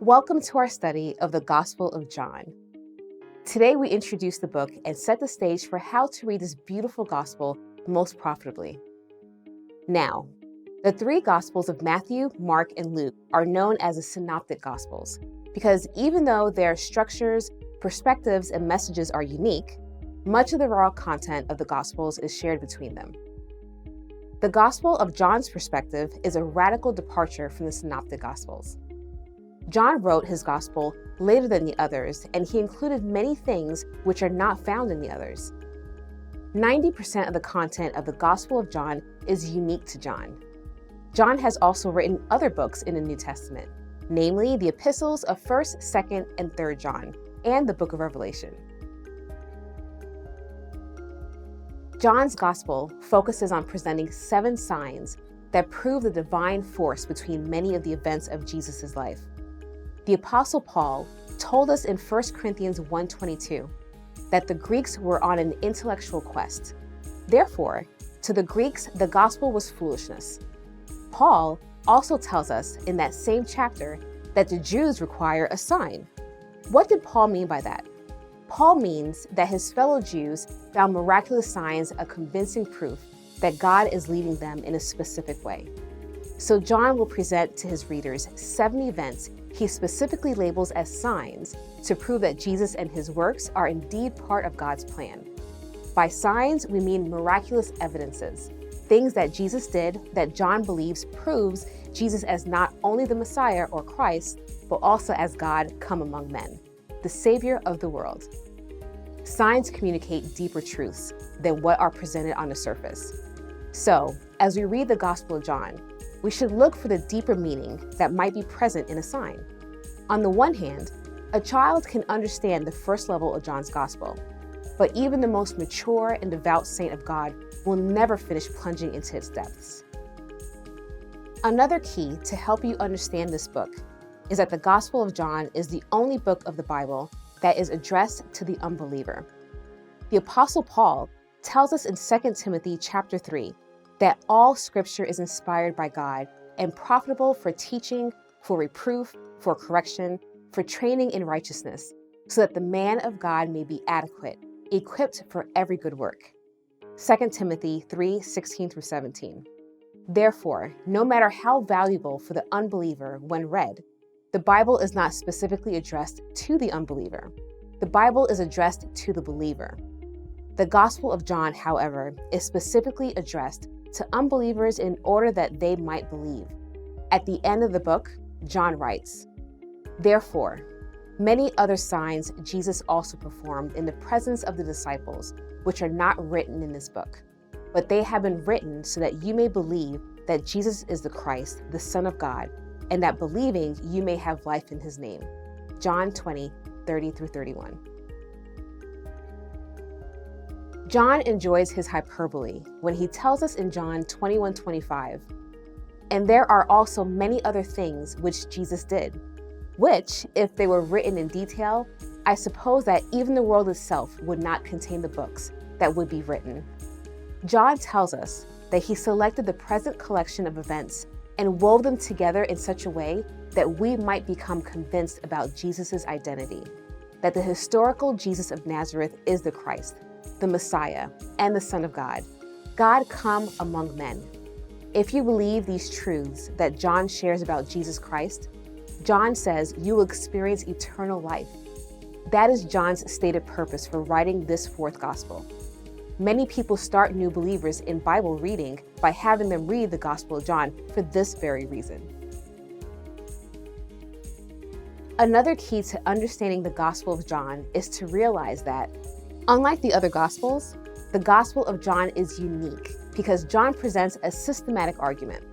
Welcome to our study of the Gospel of John. Today we introduce the book and set the stage for how to read this beautiful gospel most profitably. Now, the three Gospels of Matthew, Mark, and Luke are known as the Synoptic Gospels because even though their structures, perspectives, and messages are unique, much of the raw content of the Gospels is shared between them. The Gospel of John's perspective is a radical departure from the Synoptic Gospels. John wrote his gospel later than the others, and he included many things which are not found in the others. 90% of the content of the Gospel of John is unique to John. John has also written other books in the New Testament, namely the epistles of 1st, 2nd, and 3rd John, and the book of Revelation. John's gospel focuses on presenting 7 signs that prove the divine force between many of the events of Jesus' life. The Apostle Paul told us in 1 Corinthians 1:22 that the Greeks were on an intellectual quest. Therefore, to the Greeks, the gospel was foolishness. Paul also tells us in that same chapter that the Jews require a sign. What did Paul mean by that? Paul means that his fellow Jews found miraculous signs a convincing proof that God is leading them in a specific way. So John will present to his readers 7 events he specifically labels as signs to prove that Jesus and his works are indeed part of God's plan. By signs, we mean miraculous evidences, things that Jesus did that John believes proves Jesus as not only the Messiah or Christ, but also as God come among men, the Savior of the world. Signs communicate deeper truths than what are presented on the surface. So, as we read the Gospel of John, we should look for the deeper meaning that might be present in a sign. On the one hand, a child can understand the first level of John's Gospel, but even the most mature and devout saint of God will never finish plunging into its depths. Another key to help you understand this book is that the Gospel of John is the only book of the Bible that is addressed to the unbeliever. The Apostle Paul tells us in 2 Timothy chapter 3 that all scripture is inspired by God and profitable for teaching, for reproof, for correction, for training in righteousness, so that the man of God may be adequate, equipped for every good work. 2 Timothy 3:16-17. Therefore, no matter how valuable for the unbeliever when read, the Bible is not specifically addressed to the unbeliever. The Bible is addressed to the believer. The Gospel of John, however, is specifically addressed to unbelievers in order that they might believe. At the end of the book, John writes, "Therefore, many other signs Jesus also performed in the presence of the disciples, which are not written in this book, but they have been written so that you may believe that Jesus is the Christ, the Son of God, and that believing you may have life in his name." John 20:30-31. John enjoys his hyperbole when he tells us in John 21:25, "And there are also many other things which Jesus did, which, if they were written in detail, I suppose that even the world itself would not contain the books that would be written." John tells us that he selected the present collection of events and wove them together in such a way that we might become convinced about Jesus' identity, that the historical Jesus of Nazareth is the Christ, the Messiah, and the Son of God, God come among men. If you believe these truths that John shares about Jesus Christ, John says you will experience eternal life. That is John's stated purpose for writing this 4th gospel. Many people start new believers in Bible reading by having them read the Gospel of John for this very reason. Another key to understanding the Gospel of John is to realize that, unlike the other Gospels, the Gospel of John is unique because John presents a systematic argument.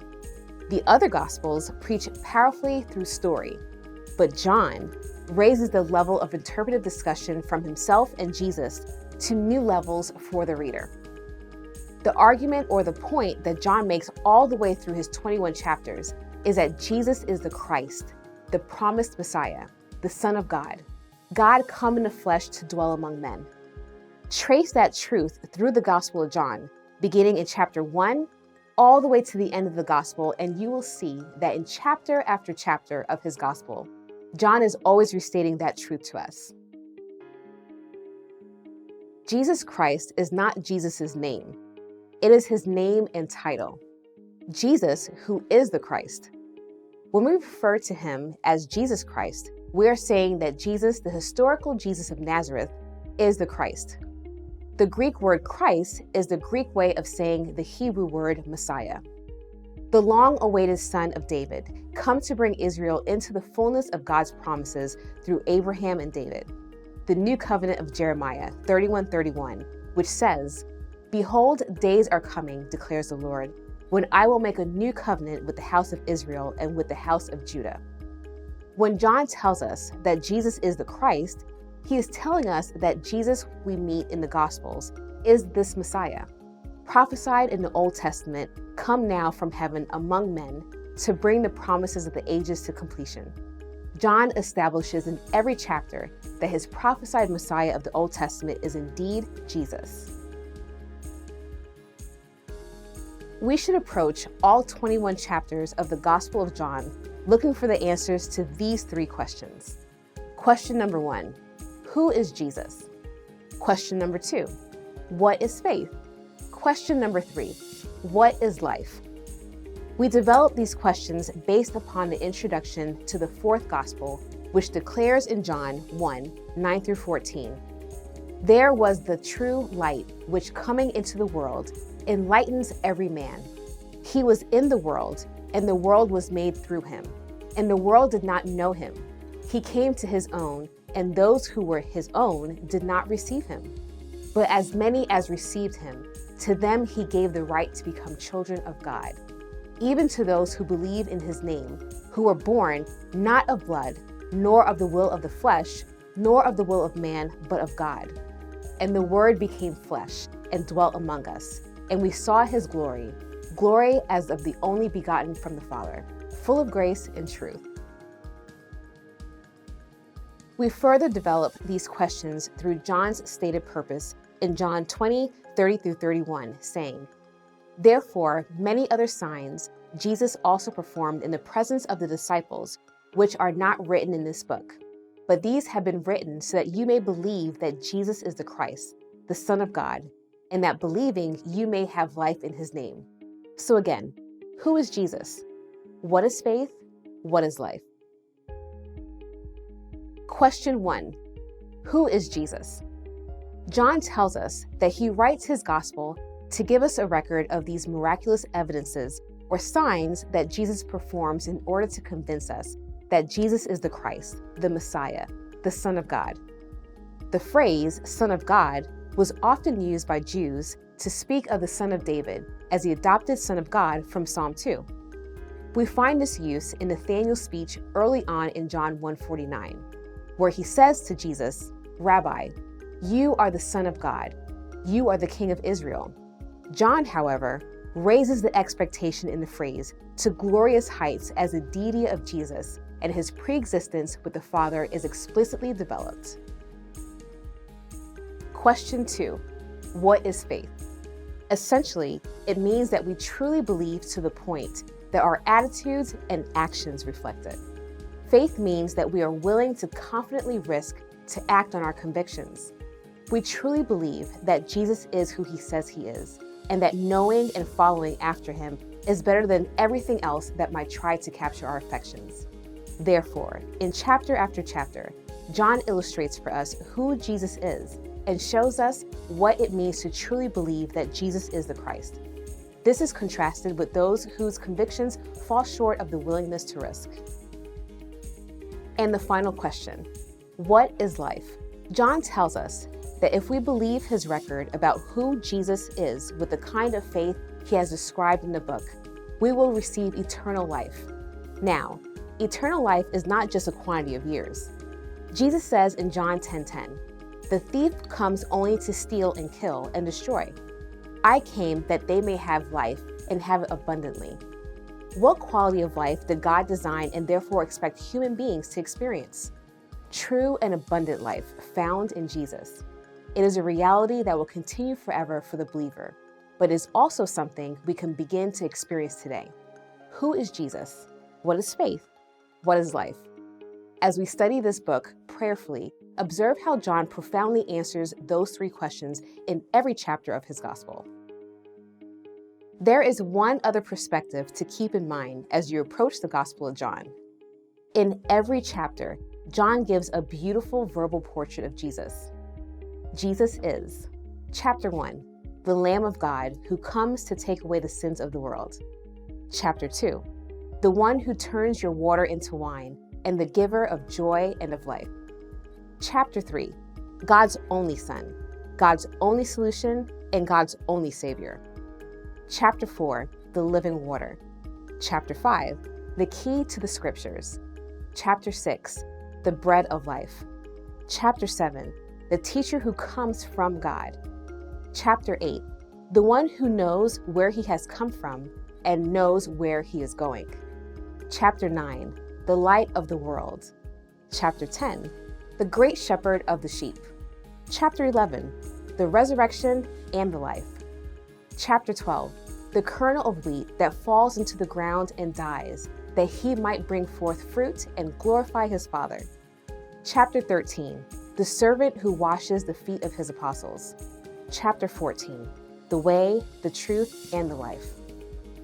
The other Gospels preach powerfully through story, but John raises the level of interpretive discussion from himself and Jesus to new levels for the reader. The argument or the point that John makes all the way through his 21 chapters is that Jesus is the Christ, the promised Messiah, the Son of God, God come in the flesh to dwell among men. Trace that truth through the Gospel of John, beginning in chapter 1 all the way to the end of the Gospel, and you will see that in chapter after chapter of his Gospel, John is always restating that truth to us. Jesus Christ is not Jesus' name. It is his name and title. Jesus, who is the Christ. When we refer to him as Jesus Christ, we are saying that Jesus, the historical Jesus of Nazareth, is the Christ. The Greek word Christ is the Greek way of saying the Hebrew word Messiah. The long-awaited Son of David, come to bring Israel into the fullness of God's promises through Abraham and David. The new covenant of Jeremiah 31:31, which says, "Behold, days are coming, declares the Lord, when I will make a new covenant with the house of Israel and with the house of Judah." When John tells us that Jesus is the Christ, he is telling us that Jesus we meet in the Gospels is this Messiah, prophesied in the Old Testament, come now from heaven among men to bring the promises of the ages to completion. John establishes in every chapter that his prophesied Messiah of the Old Testament is indeed Jesus. We should approach all 21 chapters of the Gospel of John looking for the answers to these 3 questions. Question number 1, who is Jesus? Question number 2, what is faith? Question number 3, what is life? We develop these questions based upon the introduction to the 4th Gospel, which declares in John 1:9-14, "There was the true light, which coming into the world enlightens every man. He was in the world, and the world was made through him, and the world did not know him. He came to his own, and those who were his own did not receive him. But as many as received him, to them he gave the right to become children of God, even to those who believe in his name, who were born not of blood, nor of the will of the flesh, nor of the will of man, but of God. And the Word became flesh and dwelt among us, and we saw his glory, glory as of the only begotten from the Father, full of grace and truth." We further develop these questions through John's stated purpose in John 20:30-31, saying, "Therefore, many other signs Jesus also performed in the presence of the disciples, which are not written in this book. But these have been written so that you may believe that Jesus is the Christ, the Son of God, and that believing you may have life in his name." So again, who is Jesus? What is faith? What is life? Question 1, who is Jesus? John tells us that he writes his gospel to give us a record of these miraculous evidences or signs that Jesus performs in order to convince us that Jesus is the Christ, the Messiah, the Son of God. The phrase Son of God was often used by Jews to speak of the Son of David as the adopted Son of God from Psalm 2. We find this use in Nathanael's speech early on in John 1:49, where he says to Jesus, "Rabbi, you are the Son of God. You are the King of Israel." John, however, raises the expectation in the phrase to glorious heights as the deity of Jesus and his pre-existence with the Father is explicitly developed. Question 2, what is faith? Essentially, it means that we truly believe to the point that our attitudes and actions reflect it. Faith means that we are willing to confidently risk to act on our convictions. We truly believe that Jesus is who he says he is, and that knowing and following after him is better than everything else that might try to capture our affections. Therefore, in chapter after chapter, John illustrates for us who Jesus is and shows us what it means to truly believe that Jesus is the Christ. This is contrasted with those whose convictions fall short of the willingness to risk. And the final question, what is life? John tells us that if we believe his record about who Jesus is with the kind of faith he has described in the book, we will receive eternal life. Now, eternal life is not just a quantity of years. Jesus says in John 10:10, "The thief comes only to steal and kill and destroy. I came that they may have life and have it abundantly." What quality of life did God design and therefore expect human beings to experience? True and abundant life found in Jesus. It is a reality that will continue forever for the believer, but is also something we can begin to experience today. Who is Jesus? What is faith? What is life? As we study this book prayerfully, observe how John profoundly answers those three questions in every chapter of his gospel. There is one other perspective to keep in mind as you approach the Gospel of John. In every chapter, John gives a beautiful verbal portrait of Jesus. Jesus is, Chapter 1, the Lamb of God who comes to take away the sins of the world. Chapter 2, the one who turns your water into wine and the giver of joy and of life. Chapter 3, God's only Son, God's only solution, and God's only Savior. Chapter 4, the living water. Chapter 5, the key to the scriptures. Chapter 6, the bread of life. Chapter 7, the teacher who comes from God. Chapter 8, the one who knows where he has come from and knows where he is going. Chapter 9, the light of the world. Chapter 10, the great shepherd of the sheep. Chapter 11, the resurrection and the life. Chapter 12, the kernel of wheat that falls into the ground and dies, that he might bring forth fruit and glorify his Father. Chapter 13, the servant who washes the feet of his apostles. Chapter 14, the way, the truth, and the life.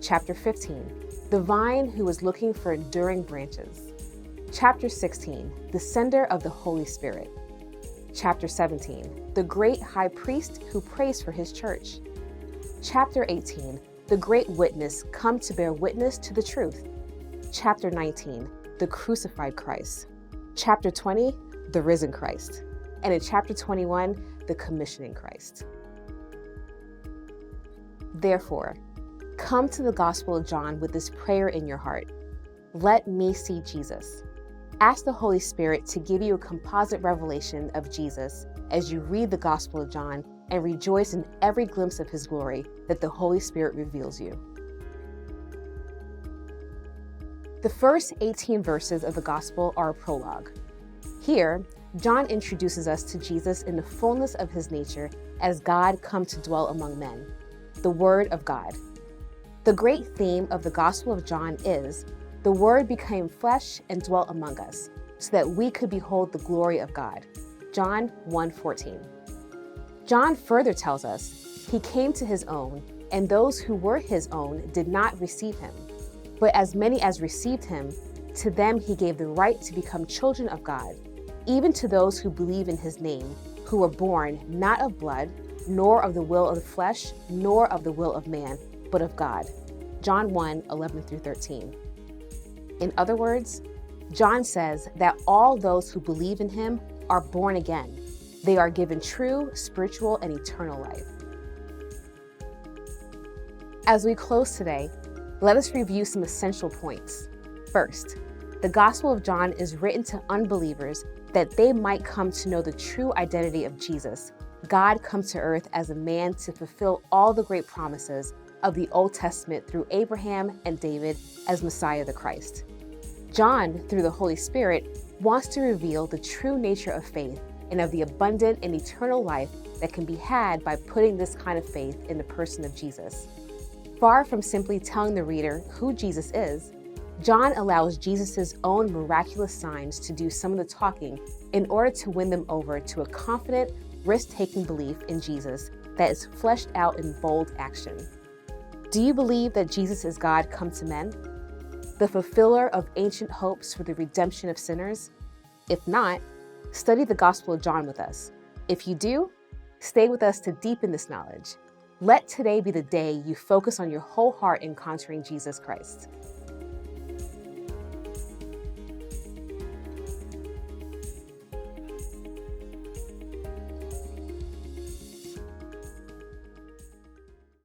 Chapter 15, the vine who is looking for enduring branches. Chapter 16, the sender of the Holy Spirit. Chapter 17, the great high priest who prays for his church. Chapter 18, the great witness come to bear witness to the truth. Chapter 19, the crucified Christ. Chapter 20, the risen Christ. And in chapter 21, the commissioning Christ. Therefore, come to the Gospel of John with this prayer in your heart. Let me see Jesus. Ask the Holy Spirit to give you a composite revelation of Jesus as you read the Gospel of John and rejoice in every glimpse of his glory that the Holy Spirit reveals you. The first 18 verses of the Gospel are a prologue. Here, John introduces us to Jesus in the fullness of his nature as God come to dwell among men, the Word of God. The great theme of the Gospel of John is, the Word became flesh and dwelt among us, so that we could behold the glory of God. John 1:14. John further tells us, he came to his own, and those who were his own did not receive him. But as many as received him, to them he gave the right to become children of God, even to those who believe in his name, who were born not of blood, nor of the will of the flesh, nor of the will of man, but of God. John 1:11-13. In other words, John says that all those who believe in him are born again. They are given true, spiritual, and eternal life. As we close today, let us review some essential points. First, the Gospel of John is written to unbelievers that they might come to know the true identity of Jesus, God come to earth as a man to fulfill all the great promises of the Old Testament through Abraham and David as Messiah the Christ. John, through the Holy Spirit, wants to reveal the true nature of faith and of the abundant and eternal life that can be had by putting this kind of faith in the person of Jesus. Far from simply telling the reader who Jesus is, John allows Jesus' own miraculous signs to do some of the talking in order to win them over to a confident, risk-taking belief in Jesus that is fleshed out in bold action. Do you believe that Jesus is God come to men, the fulfiller of ancient hopes for the redemption of sinners? If not, study the Gospel of John with us. If you do, stay with us to deepen this knowledge. Let today be the day you focus on your whole heart encountering Jesus Christ.